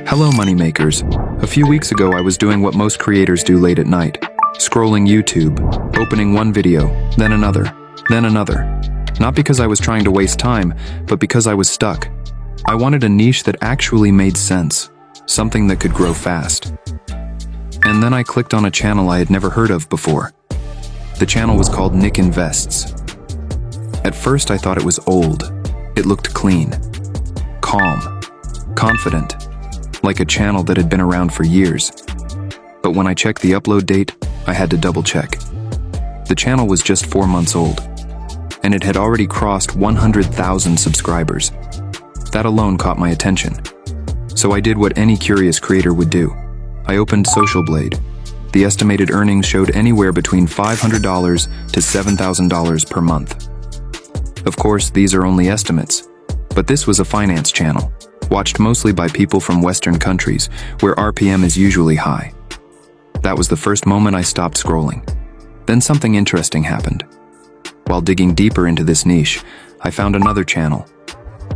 Hello moneymakers. A few weeks ago I was doing what most creators do late at night. Scrolling YouTube, opening one video, then another, then another. Not because I was trying to waste time, but because I was stuck. I wanted a niche that actually made sense. Something that could grow fast. And then I clicked on a channel I had never heard of before. The channel was called Nick Invests. At first I thought it was old. It looked clean, calm, confident, like a channel that had been around for years. But when I checked the upload date, I had to double check. The channel was just 4 months old, and it had already crossed 100,000 subscribers. That alone caught my attention. So I did what any curious creator would do. I opened Social Blade. The estimated earnings showed anywhere between $500 to $7,000 per month. Of course, these are only estimates, but this was a finance channel, watched mostly by people from Western countries, where RPM is usually high. That was the first moment I stopped scrolling. Then something interesting happened. While digging deeper into this niche, I found another channel.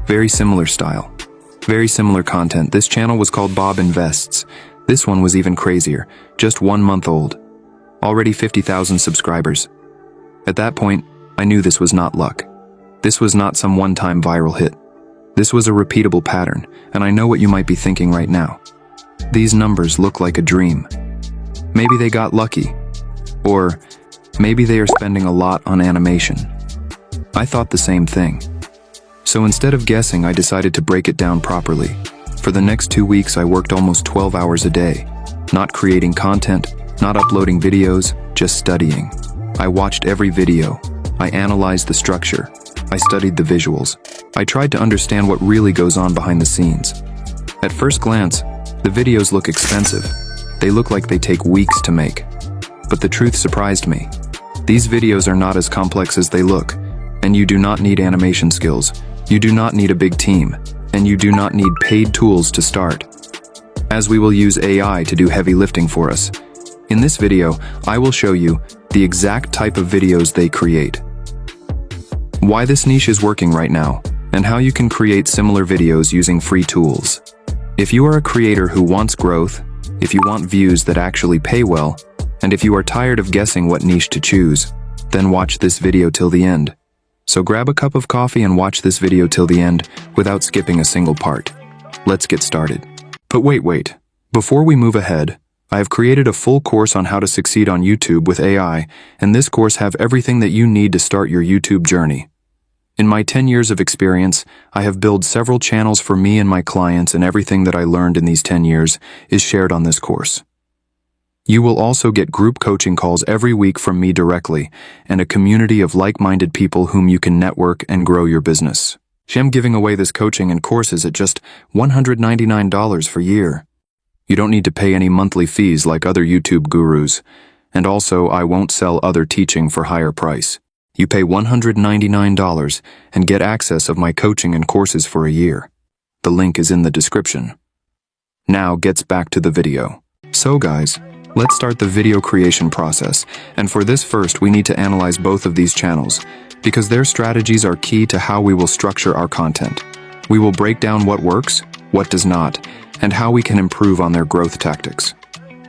Very similar style, very similar content. This channel was called Bob Invests. This one was even crazier, just 1 month old. Already 50,000 subscribers. At that point, I knew this was not luck. This was not some one-time viral hit. This was a repeatable pattern, and I know what you might be thinking right now. These numbers look like a dream. Maybe they got lucky. Or maybe they are spending a lot on animation. I thought the same thing. So instead of guessing, I decided to break it down properly. For the next 2 weeks, I worked almost 12 hours a day. Not creating content, not uploading videos, just studying. I watched every video. I analyzed the structure. I studied the visuals. I tried to understand what really goes on behind the scenes. At first glance, the videos look expensive. They look like they take weeks to make. But the truth surprised me. These videos are not as complex as they look, and you do not need animation skills. You do not need a big team, and you do not need paid tools to start. As we will use AI to do heavy lifting for us. In this video, I will show you the exact type of videos they create. Why this niche is working right now, and how you can create similar videos using free tools. If you are a creator who wants growth, if you want views that actually pay well, and if you are tired of guessing what niche to choose, then watch this video till the end. So grab a cup of coffee and watch this video till the end without skipping a single part. Let's get started. But wait. Before we move ahead, I have created a full course on how to succeed on YouTube with AI, and this course have everything that you need to start your YouTube journey. In my 10 years of experience, I have built several channels for me and my clients, and everything that I learned in these 10 years is shared on this course. You will also get group coaching calls every week from me directly, and a community of like-minded people whom you can network and grow your business. I'm giving away this coaching and courses at just $199 per year. You don't need to pay any monthly fees like other YouTube gurus, and also I won't sell other teaching for higher price. You pay $199 and get access of my coaching and courses for a year. The link is in the description. Now gets back to the video. So guys, let's start the video creation process, and for this first we need to analyze both of these channels, because their strategies are key to how we will structure our content. We will break down what works, what does not, and how we can improve on their growth tactics.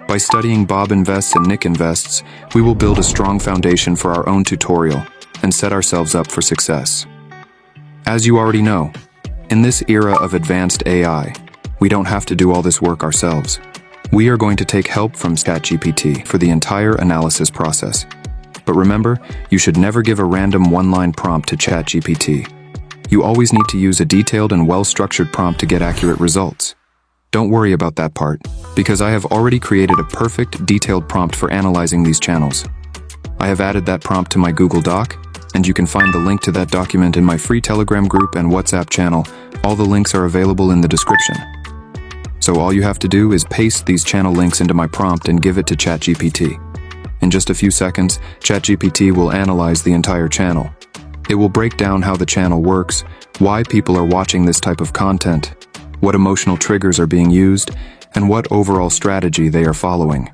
By studying Bob Invests and Nick Invests, we will build a strong foundation for our own tutorial and set ourselves up for success. As you already know, in this era of advanced AI, we don't have to do all this work ourselves. We are going to take help from ChatGPT for the entire analysis process. But remember, you should never give a random one-line prompt to ChatGPT. You always need to use a detailed and well-structured prompt to get accurate results. Don't worry about that part, because I have already created a perfect, detailed prompt for analyzing these channels. I have added that prompt to my Google Doc, and you can find the link to that document in my free Telegram group and WhatsApp channel. All the links are available in the description. So all you have to do is paste these channel links into my prompt and give it to ChatGPT. In just a few seconds, ChatGPT will analyze the entire channel. It will break down how the channel works, why people are watching this type of content, what emotional triggers are being used, and what overall strategy they are following.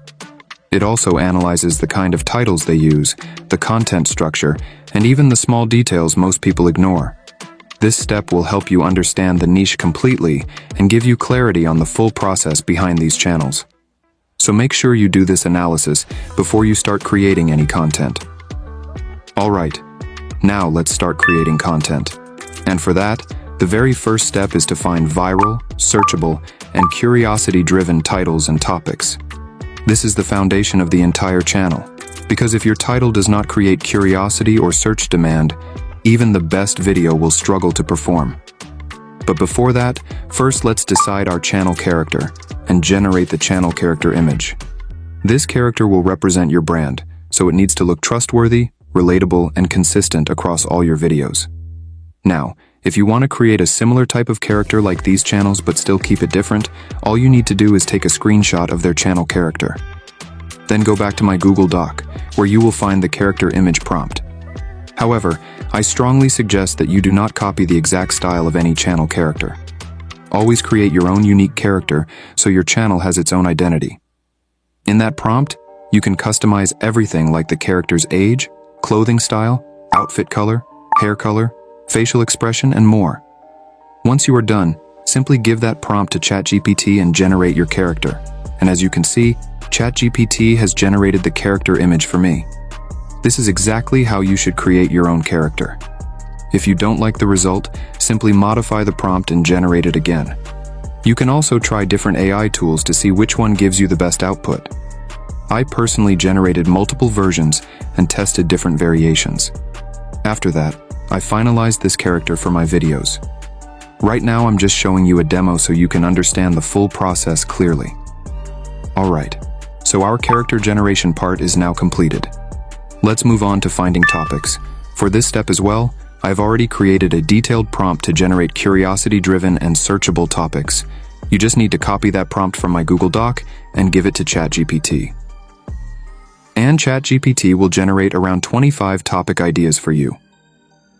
It also analyzes the kind of titles they use, the content structure, and even the small details most people ignore. This step will help you understand the niche completely and give you clarity on the full process behind these channels. So make sure you do this analysis before you start creating any content. Alright, now let's start creating content. And for that, the very first step is to find viral, searchable, and curiosity-driven titles and topics. This is the foundation of the entire channel, because if your title does not create curiosity or search demand, even the best video will struggle to perform. But before that, first let's decide our channel character and generate the channel character image. This character will represent your brand, so it needs to look trustworthy, relatable, and consistent across all your videos. Now, if you want to create a similar type of character like these channels but still keep it different, all you need to do is take a screenshot of their channel character. Then go back to my Google Doc, where you will find the character image prompt. However, I strongly suggest that you do not copy the exact style of any channel character. Always create your own unique character so your channel has its own identity. In that prompt, you can customize everything like the character's age, clothing style, outfit color, hair color, facial expression, and more. Once you are done, simply give that prompt to ChatGPT and generate your character. And as you can see, ChatGPT has generated the character image for me. This is exactly how you should create your own character. If you don't like the result, simply modify the prompt and generate it again. You can also try different AI tools to see which one gives you the best output. I personally generated multiple versions and tested different variations. After that, I finalized this character for my videos. Right now I'm just showing you a demo so you can understand the full process clearly. Alright, so our character generation part is now completed. Let's move on to finding topics. For this step as well, I've already created a detailed prompt to generate curiosity-driven and searchable topics. You just need to copy that prompt from my Google Doc and give it to ChatGPT. And ChatGPT will generate around 25 topic ideas for you.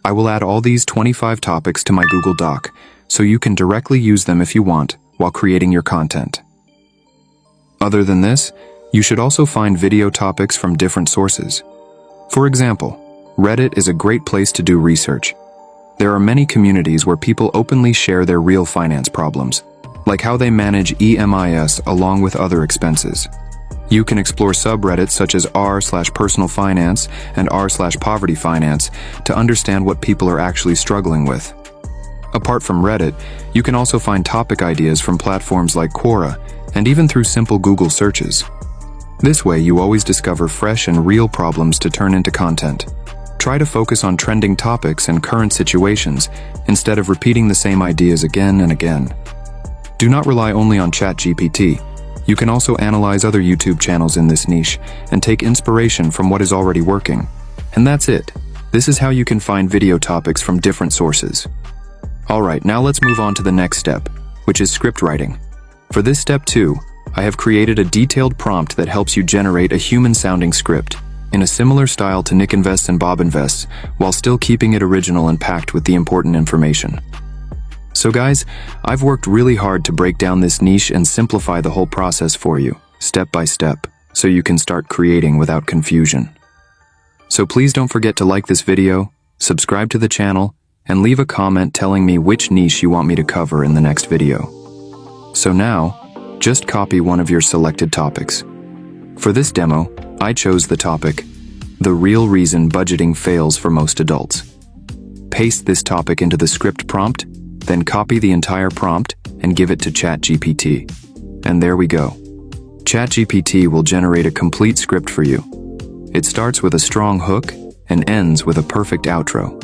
I will add all these 25 topics to my Google Doc, so you can directly use them if you want while creating your content. Other than this, you should also find video topics from different sources. For example, Reddit is a great place to do research. There are many communities where people openly share their real finance problems, like how they manage EMIS along with other expenses. You can explore subreddits such as r/personal finance and r/poverty finance to understand what people are actually struggling with. Apart from Reddit, you can also find topic ideas from platforms like Quora and even through simple Google searches. This way, you always discover fresh and real problems to turn into content. Try to focus on trending topics and current situations instead of repeating the same ideas again and again. Do not rely only on ChatGPT. You can also analyze other YouTube channels in this niche and take inspiration from what is already working. And that's it. This is how you can find video topics from different sources. Alright, now let's move on to the next step, which is script writing. For this step too, I have created a detailed prompt that helps you generate a human-sounding script in a similar style to Nick Invests and Bob Invests, while still keeping it original and packed with the important information. So guys, I've worked really hard to break down this niche and simplify the whole process for you, step by step, so you can start creating without confusion. So please don't forget to like this video, subscribe to the channel, and leave a comment telling me which niche you want me to cover in the next video. So now, just copy one of your selected topics. For this demo, I chose the topic, The Real Reason Budgeting Fails for Most Adults. Paste this topic into the script prompt, then copy the entire prompt and give it to ChatGPT. And there we go. ChatGPT will generate a complete script for you. It starts with a strong hook and ends with a perfect outro.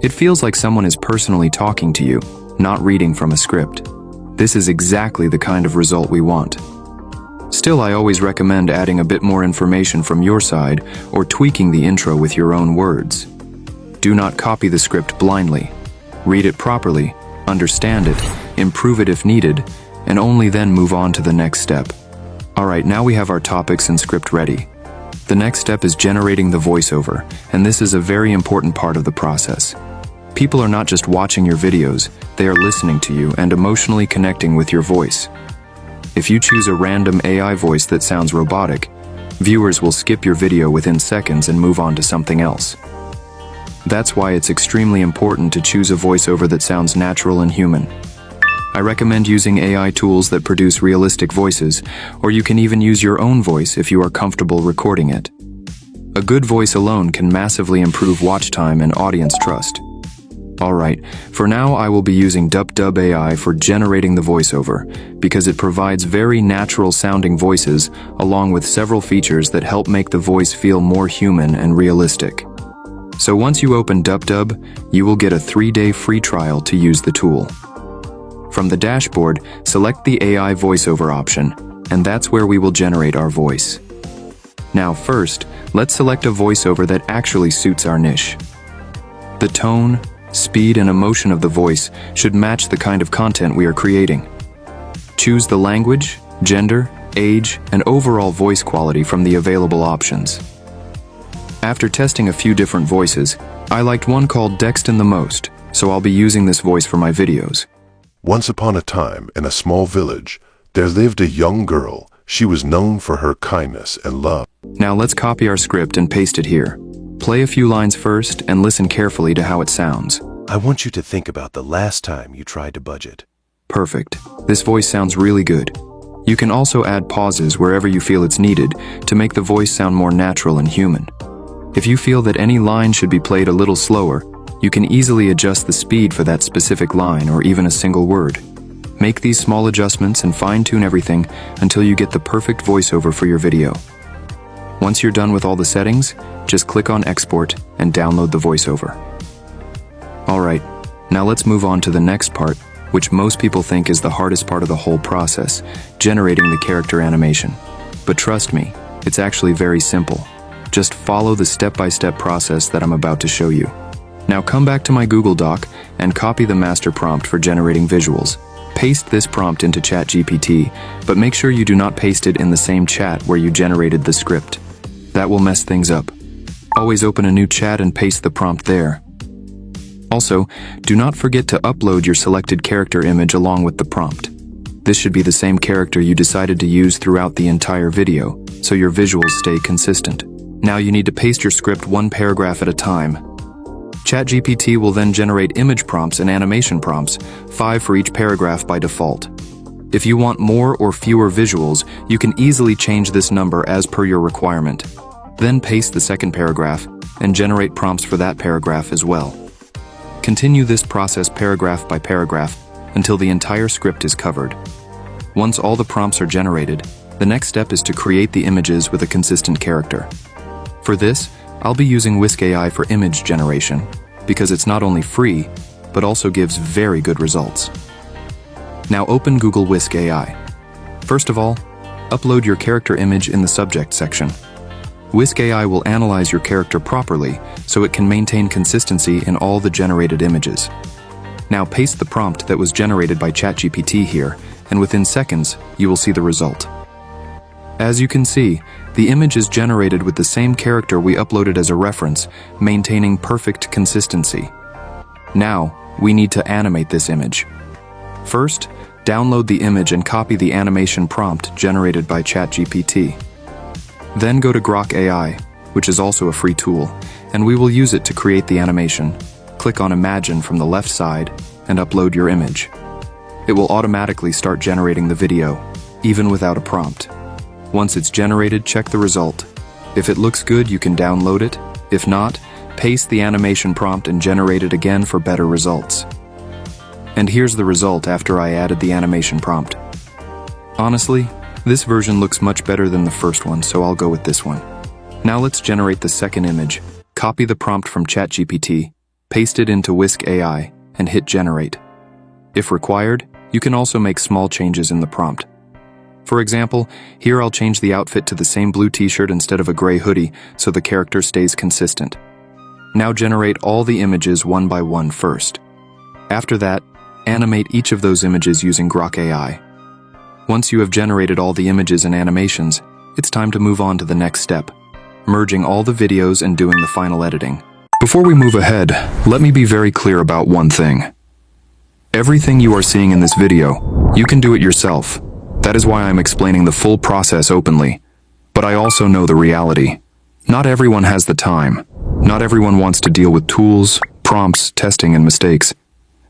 It feels like someone is personally talking to you, not reading from a script. This is exactly the kind of result we want. Still, I always recommend adding a bit more information from your side or tweaking the intro with your own words. Do not copy the script blindly. Read it properly, understand it, improve it if needed, and only then move on to the next step. Alright, now we have our topics and script ready. The next step is generating the voiceover, and this is a very important part of the process. People are not just watching your videos, they are listening to you and emotionally connecting with your voice. If you choose a random AI voice that sounds robotic, viewers will skip your video within seconds and move on to something else. That's why it's extremely important to choose a voiceover that sounds natural and human. I recommend using AI tools that produce realistic voices, or you can even use your own voice if you are comfortable recording it. A good voice alone can massively improve watch time and audience trust. Alright, for now I will be using Dub AI for generating the voiceover, because it provides very natural sounding voices along with several features that help make the voice feel more human and realistic. So once you open Dub, you will get a 3-day free trial to use the tool. From the dashboard, select the AI voiceover option, and that's where we will generate our voice. Now first, let's select a voiceover that actually suits our niche. The tone, speed, and emotion of the voice should match the kind of content we are creating. Choose the language, gender, age, and overall voice quality from the available options. After testing a few different voices, I liked one called Dexton the most, so I'll be using this voice for my videos. Once upon a time, in a small village, there lived a young girl. She was known for her kindness and love. Now let's copy our script and paste it here. Play a few lines first and listen carefully to how it sounds. I want you to think about the last time you tried to budget. Perfect. This voice sounds really good. You can also add pauses wherever you feel it's needed to make the voice sound more natural and human. If you feel that any line should be played a little slower, you can easily adjust the speed for that specific line or even a single word. Make these small adjustments and fine-tune everything until you get the perfect voiceover for your video. Once you're done with all the settings, just click on Export and download the voiceover. Alright, now let's move on to the next part, which most people think is the hardest part of the whole process, generating the character animation. But trust me, it's actually very simple. Just follow the step-by-step process that I'm about to show you. Now come back to my Google Doc and copy the master prompt for generating visuals. Paste this prompt into ChatGPT, but make sure you do not paste it in the same chat where you generated the script. That will mess things up. Always open a new chat and paste the prompt there. Also, do not forget to upload your selected character image along with the prompt. This should be the same character you decided to use throughout the entire video, so your visuals stay consistent. Now you need to paste your script one paragraph at a time. ChatGPT will then generate image prompts and animation prompts, 5 for each paragraph by default. If you want more or fewer visuals, you can easily change this number as per your requirement. Then paste the second paragraph and generate prompts for that paragraph as well. Continue this process paragraph by paragraph until the entire script is covered. Once all the prompts are generated, the next step is to create the images with a consistent character. For this, I'll be using Whisk AI for image generation, because it's not only free, but also gives very good results. Now open Google Whisk AI. First of all, upload your character image in the subject section. Whisk AI will analyze your character properly, so it can maintain consistency in all the generated images. Now paste the prompt that was generated by ChatGPT here, and within seconds, you will see the result. As you can see, the image is generated with the same character we uploaded as a reference, maintaining perfect consistency. Now, we need to animate this image. First, download the image and copy the animation prompt generated by ChatGPT. Then go to Grok AI, which is also a free tool, and we will use it to create the animation. Click on Imagine from the left side and upload your image. It will automatically start generating the video, even without a prompt. Once it's generated, check the result. If it looks good, you can download it. If not, paste the animation prompt and generate it again for better results. And here's the result after I added the animation prompt. Honestly, this version looks much better than the first one, so I'll go with this one. Now let's generate the second image. Copy the prompt from ChatGPT, paste it into Whisk AI, and hit Generate. If required, you can also make small changes in the prompt. For example, here I'll change the outfit to the same blue t-shirt instead of a gray hoodie so the character stays consistent. Now generate all the images one by one first. After that, animate each of those images using Grok AI. Once you have generated all the images and animations, it's time to move on to the next step, merging all the videos and doing the final editing. Before we move ahead, let me be very clear about one thing. Everything you are seeing in this video, you can do it yourself. That is why I'm explaining the full process openly. But I also know the reality. Not everyone has the time. Not everyone wants to deal with tools, prompts, testing, and mistakes.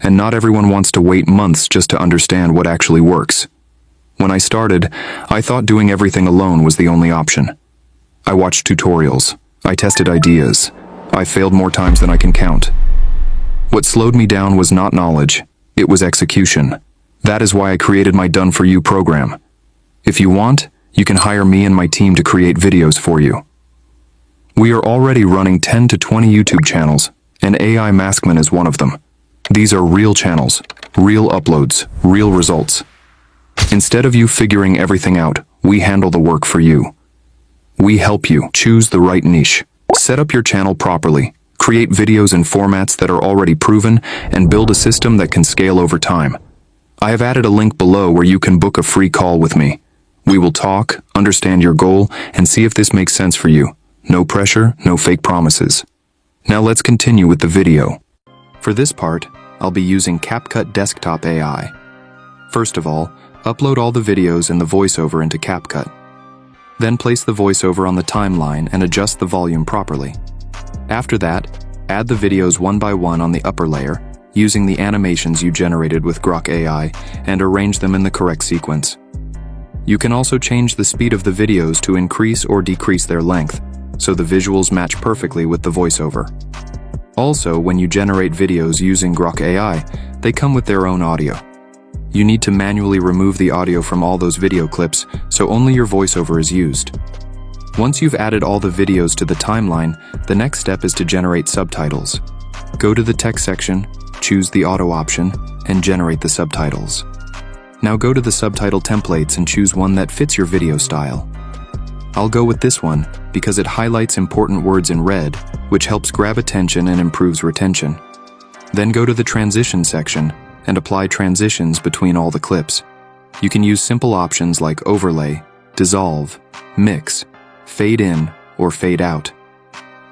And not everyone wants to wait months just to understand what actually works. When I started, I thought doing everything alone was the only option. I watched tutorials. I tested ideas. I failed more times than I can count. What slowed me down was not knowledge. It was execution. That is why I created my Done For You program. If you want, you can hire me and my team to create videos for you. We are already running 10 to 20 YouTube channels, and AI Maskman is one of them. These are real channels, real uploads, real results. Instead of you figuring everything out, we handle the work for you. We help you choose the right niche, set up your channel properly, create videos in formats that are already proven, and build a system that can scale over time. I have added a link below where you can book a free call with me. We will talk, understand your goal, and see if this makes sense for you. No pressure, no fake promises. Now let's continue with the video. For this part, I'll be using CapCut Desktop AI. First of all, upload all the videos and the voiceover into CapCut. Then place the voiceover on the timeline and adjust the volume properly. After that, add the videos one by one on the upper layer, using the animations you generated with Grok AI, and arrange them in the correct sequence. You can also change the speed of the videos to increase or decrease their length, so the visuals match perfectly with the voiceover. Also, when you generate videos using Grok AI, they come with their own audio. You need to manually remove the audio from all those video clips, so only your voiceover is used. Once you've added all the videos to the timeline, the next step is to generate subtitles. Go to the text section, choose the auto option, and generate the subtitles. Now go to the subtitle templates and choose one that fits your video style. I'll go with this one because it highlights important words in red, which helps grab attention and improves retention. Then go to the transition section and apply transitions between all the clips. You can use simple options like overlay, dissolve, mix, fade in, or fade out.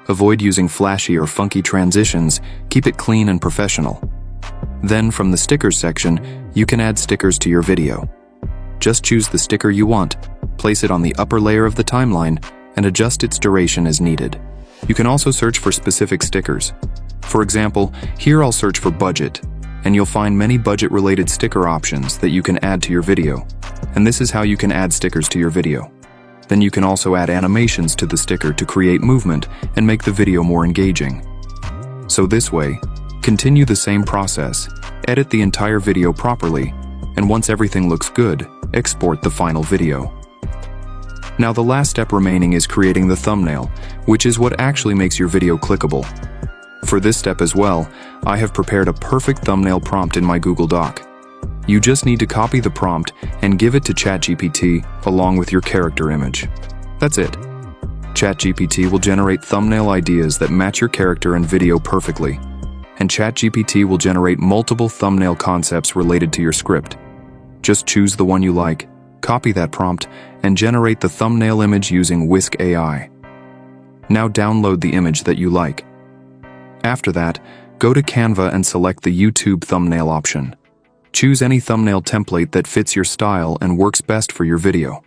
Avoid using flashy or funky transitions, keep it clean and professional. Then from the stickers section, you can add stickers to your video. Just choose the sticker you want, place it on the upper layer of the timeline, and adjust its duration as needed. You can also search for specific stickers. For example, here I'll search for budget, and you'll find many budget-related sticker options that you can add to your video. And this is how you can add stickers to your video. Then you can also add animations to the sticker to create movement and make the video more engaging. So this way, continue the same process, edit the entire video properly, and once everything looks good, export the final video. Now the last step remaining is creating the thumbnail, which is what actually makes your video clickable. For this step as well, I have prepared a perfect thumbnail prompt in my Google Doc. You just need to copy the prompt and give it to ChatGPT along with your character image. That's it. ChatGPT will generate thumbnail ideas that match your character and video perfectly. And ChatGPT will generate multiple thumbnail concepts related to your script. Just choose the one you like, copy that prompt, and generate the thumbnail image using Whisk AI. Now download the image that you like. After that, go to Canva and select the YouTube thumbnail option. Choose any thumbnail template that fits your style and works best for your video.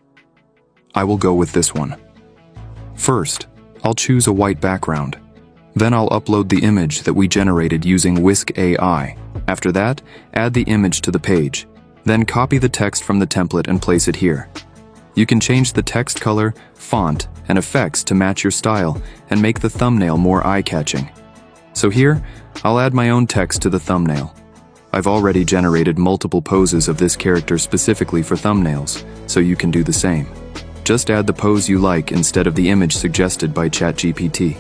I will go with this one. First, I'll choose a white background. Then I'll upload the image that we generated using Whisk AI. After that, add the image to the page. Then copy the text from the template and place it here. You can change the text color, font, and effects to match your style and make the thumbnail more eye-catching. So here, I'll add my own text to the thumbnail. I've already generated multiple poses of this character specifically for thumbnails, so you can do the same. Just add the pose you like instead of the image suggested by ChatGPT.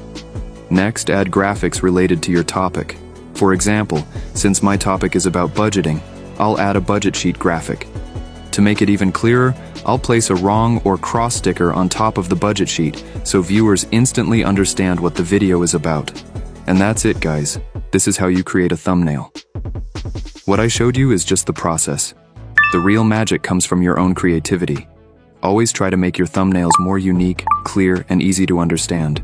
Next, add graphics related to your topic. For example, since my topic is about budgeting, I'll add a budget sheet graphic. To make it even clearer, I'll place a wrong or cross sticker on top of the budget sheet so viewers instantly understand what the video is about. And that's it, guys. This is how you create a thumbnail. What I showed you is just the process. The real magic comes from your own creativity. Always try to make your thumbnails more unique, clear, and easy to understand.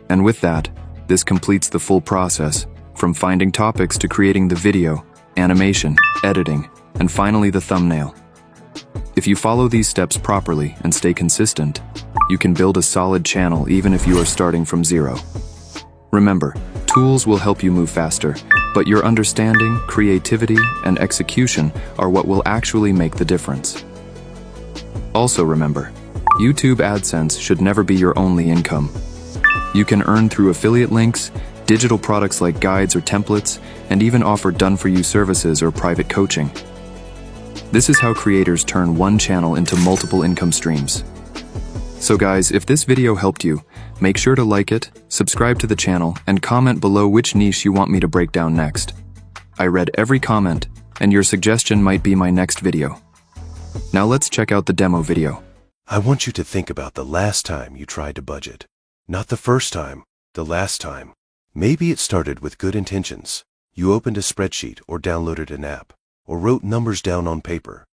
And with that, this completes the full process, from finding topics to creating the video, animation, editing, and finally the thumbnail. If you follow these steps properly and stay consistent, you can build a solid channel even if you are starting from zero. Remember, tools will help you move faster, but your understanding, creativity, and execution are what will actually make the difference. Also remember, YouTube AdSense should never be your only income. You can earn through affiliate links, digital products like guides or templates, and even offer done-for-you services or private coaching. This is how creators turn one channel into multiple income streams. So guys, if this video helped you, make sure to like it, subscribe to the channel, and comment below which niche you want me to break down next. I read every comment, and your suggestion might be my next video. Now let's check out the demo video. I want you to think about the last time you tried to budget. Not the first time, the last time. Maybe it started with good intentions. You opened a spreadsheet or downloaded an app, or wrote numbers down on paper.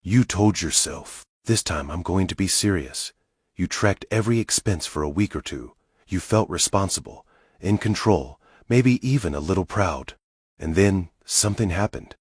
You told yourself, this time I'm going to be serious. You tracked every expense for a week or two. You felt responsible, in control, maybe even a little proud. And then something happened.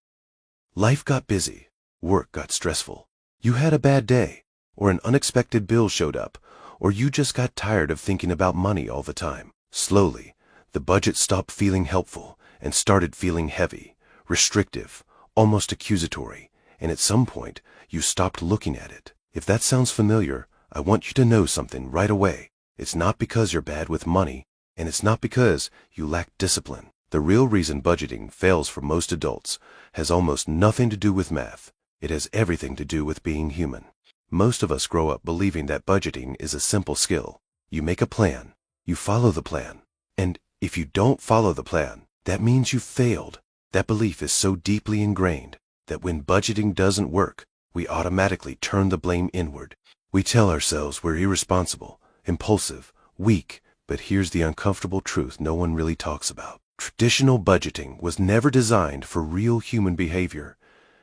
Life got busy. Work got stressful. You had a bad day, or an unexpected bill showed up, or you just got tired of thinking about money all the time. Slowly, the budget stopped feeling helpful and started feeling heavy, restrictive, almost accusatory, and at some point, you stopped looking at it. If that sounds familiar, I want you to know something right away. It's not because you're bad with money, and it's not because you lack discipline. The real reason budgeting fails for most adults has almost nothing to do with math. It has everything to do with being human. Most of us grow up believing that budgeting is a simple skill. You make a plan, you follow the plan, and if you don't follow the plan, that means you failed. That belief is so deeply ingrained that when budgeting doesn't work, we automatically turn the blame inward. We tell ourselves we're irresponsible, impulsive, weak, but here's the uncomfortable truth no one really talks about. Traditional budgeting was never designed for real human behavior.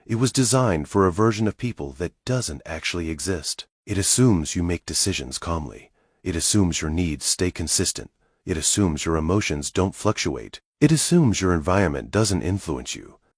It was designed for a version of people that doesn't actually exist. It assumes you make decisions calmly. It assumes your needs stay consistent. It assumes your emotions don't fluctuate. It assumes your environment doesn't influence you.